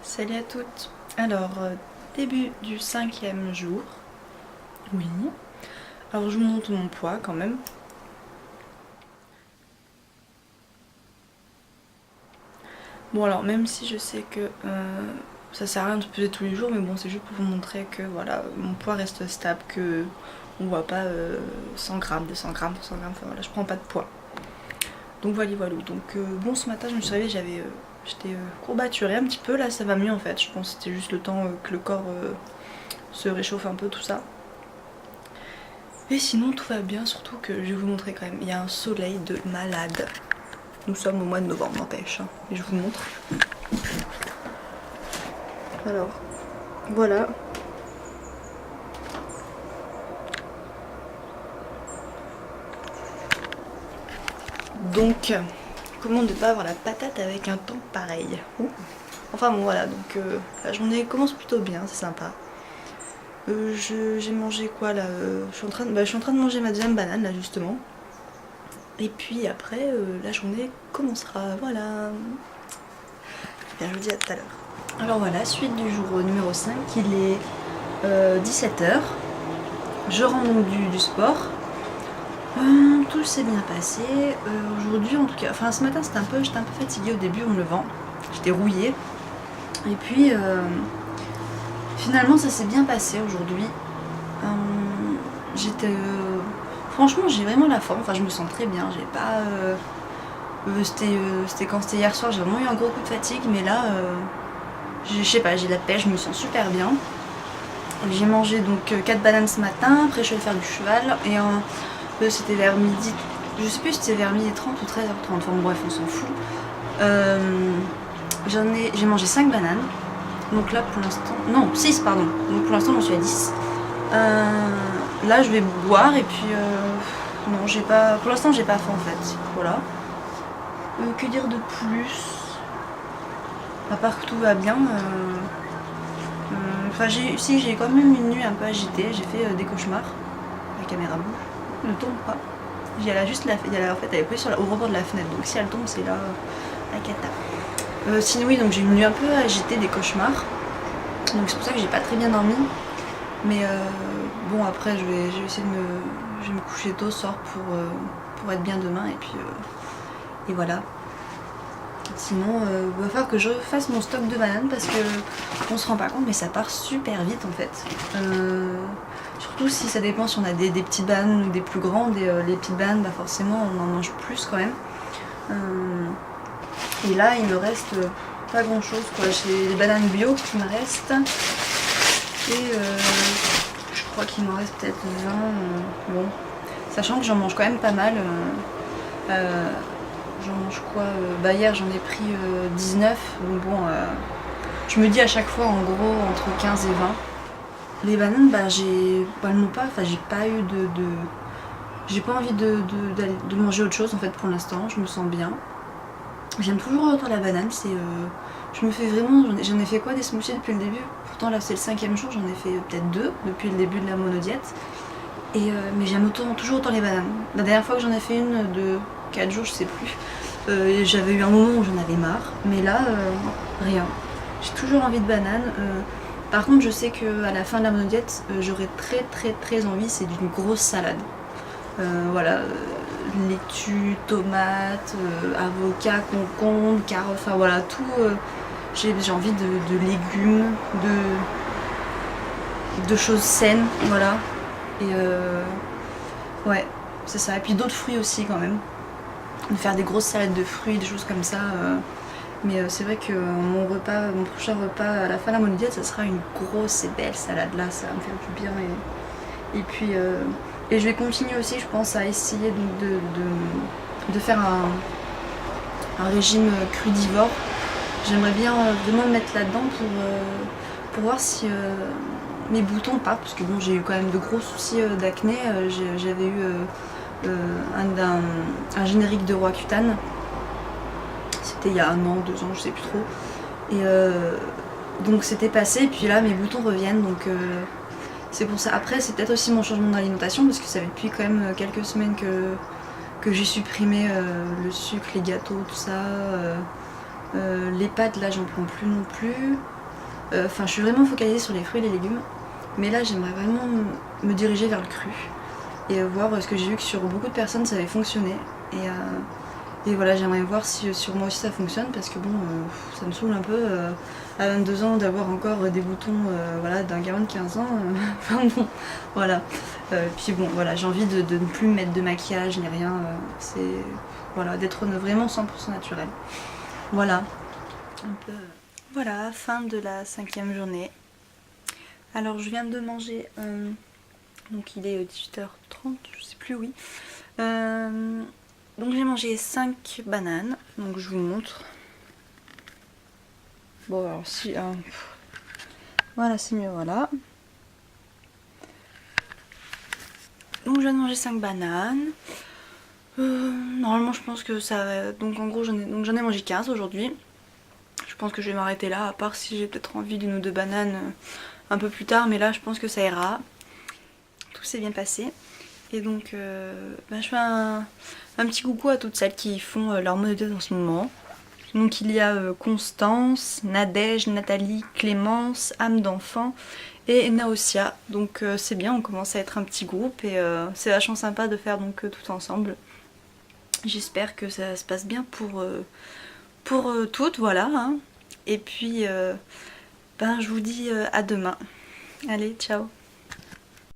Salut à toutes. Alors, début du 5e jour. Oui. Alors, je vous montre mon poids quand même. Bon, alors, même si je sais que ça sert à rien de peser tous les jours, mais bon, c'est juste pour vous montrer que voilà, mon poids reste stable, que on voit pas 100 grammes, 200 grammes, 300 grammes, enfin voilà, je prends pas de poids. Donc voilà, voilà. Donc, bon, ce matin, je me suis réveillée, j'étais courbaturée un petit peu, là, ça va mieux en fait. Je pense que c'était juste le temps que le corps se réchauffe un peu, tout ça. Et sinon tout va bien, surtout que je vais vous montrer quand même, il y a un soleil de malade. Nous sommes au mois de novembre, n'empêche, hein. Et je vous montre. Alors, voilà. Donc, comment ne pas avoir la patate avec un temps pareil? Enfin bon voilà, donc la journée commence plutôt bien, c'est sympa. J'ai mangé quoi là je suis en train de manger ma deuxième banane là justement. Et puis après, la journée commencera, voilà. Bien, je vous dis à tout à l'heure. Alors voilà, suite du jour numéro 5, il est 17 h. Je rentre donc du sport. Tout s'est bien passé. Aujourd'hui en tout cas, enfin ce matin j'étais un peu fatiguée au début en me levant. J'étais rouillée. Et puis finalement ça s'est bien passé aujourd'hui. J'étais... franchement j'ai vraiment la forme, enfin je me sens très bien, j'ai pas... c'était quand c'était hier soir, j'ai vraiment eu un gros coup de fatigue, mais là, je sais pas, j'ai la pêche, je me sens super bien. J'ai mangé donc 4 bananes ce matin, après je suis allée faire du cheval, et c'était vers midi, je sais plus si c'était vers midi 30 ou 13h30, enfin bref, on s'en fout. J'ai mangé 5 bananes, donc là pour l'instant, non 6 pardon, donc pour l'instant j'en suis à 10. Là je vais boire et puis non j'ai pas, pour l'instant j'ai pas faim en fait, voilà. Que dire de plus? À part que tout va bien. Enfin, j'ai quand même une nuit un peu agitée. J'ai fait des cauchemars. La caméra bouge. Ne tombe pas. Il y a juste en fait, elle est posée au rebord de la fenêtre. Donc si elle tombe, c'est là la cata. Sinon, oui, donc j'ai une nuit un peu agitée, des cauchemars. Donc c'est pour ça que j'ai pas très bien dormi. Mais bon, après, je vais essayer je vais me coucher tôt ce soir pour être bien demain. Et puis, et voilà. Sinon, il va falloir que je fasse mon stock de bananes parce que on se rend pas compte, mais ça part super vite en fait. Surtout si ça dépend si on a des petites bananes ou des plus grandes. Les petites bananes, bah forcément, on en mange plus quand même. Et là, il me reste pas grand chose quoi. J'ai les bananes bio qui me restent. Et je crois qu'il m'en reste peut-être 20. Bon, sachant que j'en mange quand même pas mal. J'en mange quoi bah hier j'en ai pris 19, donc bon, je me dis à chaque fois en gros entre 15 et 20. Les bananes, bah elles m'ont pas, enfin j'ai pas eu j'ai pas envie de manger autre chose en fait pour l'instant, je me sens bien. J'aime toujours autant la banane, je me fais vraiment, j'en ai fait quoi des smoothies depuis le début, pourtant là c'est le 5e jour, j'en ai fait peut-être 2 depuis le début de la monodiète. Mais j'aime toujours autant les bananes. La dernière fois que j'en ai fait une de 4 jours, je sais plus. J'avais eu un moment où j'en avais marre, mais là, rien. J'ai toujours envie de bananes. Par contre, je sais qu'à la fin de la monodiète, j'aurais très envie, c'est d'une grosse salade. Voilà, laitue, tomates, avocat, concombre, carottes, enfin voilà, tout. J'ai envie de légumes, de choses saines, voilà. Et ouais, c'est ça. Et puis d'autres fruits aussi quand même. De faire des grosses salades de fruits, des choses comme ça. Mais c'est vrai que mon prochain repas à la fin de la monodiète, ça sera une grosse et belle salade là, ça va me faire du bien. Et puis et je vais continuer aussi, je pense, à essayer de faire un régime crudivore. J'aimerais bien vraiment me mettre là-dedans pour voir si mes boutons partent, parce que bon, j'ai eu quand même de gros soucis d'acné. J'avais eu un générique de Roaccutane. C'était il y a 1 an, 2 ans, je sais plus trop. Et donc c'était passé, et puis là mes boutons reviennent, donc c'est pour ça. Après, c'est peut-être aussi mon changement d'alimentation, parce que ça fait depuis quand même quelques semaines que j'ai supprimé le sucre, les gâteaux, tout ça. Les pâtes, là, j'en prends plus non plus. Enfin, je suis vraiment focalisée sur les fruits et les légumes. Mais là, j'aimerais vraiment me diriger vers le cru. Et voir, parce que j'ai vu que sur beaucoup de personnes, ça avait fonctionné. Et voilà, j'aimerais voir si sur moi aussi ça fonctionne. Parce que bon, ça me saoule un peu à 22 ans d'avoir encore des boutons voilà, d'un gamin de 15 ans. Enfin bon, voilà. Puis bon, voilà, j'ai envie de ne plus mettre de maquillage ni rien. C'est... Voilà, d'être vraiment 100% naturel. Voilà. Un peu... Voilà, fin de la 5e journée. Alors je viens de manger, donc il est 18h30, je sais plus, oui. Donc j'ai mangé 5 bananes, donc je vous montre. Bon alors si, voilà c'est mieux, voilà. Donc je viens de manger 5 bananes. Normalement je pense que ça va... Donc en gros j'en ai mangé 15 aujourd'hui. Je pense que je vais m'arrêter là, à part si j'ai peut-être envie d'une ou deux bananes un peu plus tard, mais là je pense que ça ira. Tout s'est bien passé. Et donc je fais un petit coucou à toutes celles qui font leur mot de tête en ce moment. Donc il y a Constance, Nadège, Nathalie, Clémence, Âme d'enfant et Naosia. Donc c'est bien, on commence à être un petit groupe et c'est vachement sympa de faire donc tout ensemble. J'espère que ça se passe bien pour toutes, voilà. Hein. Et puis je vous dis à demain. Allez, ciao.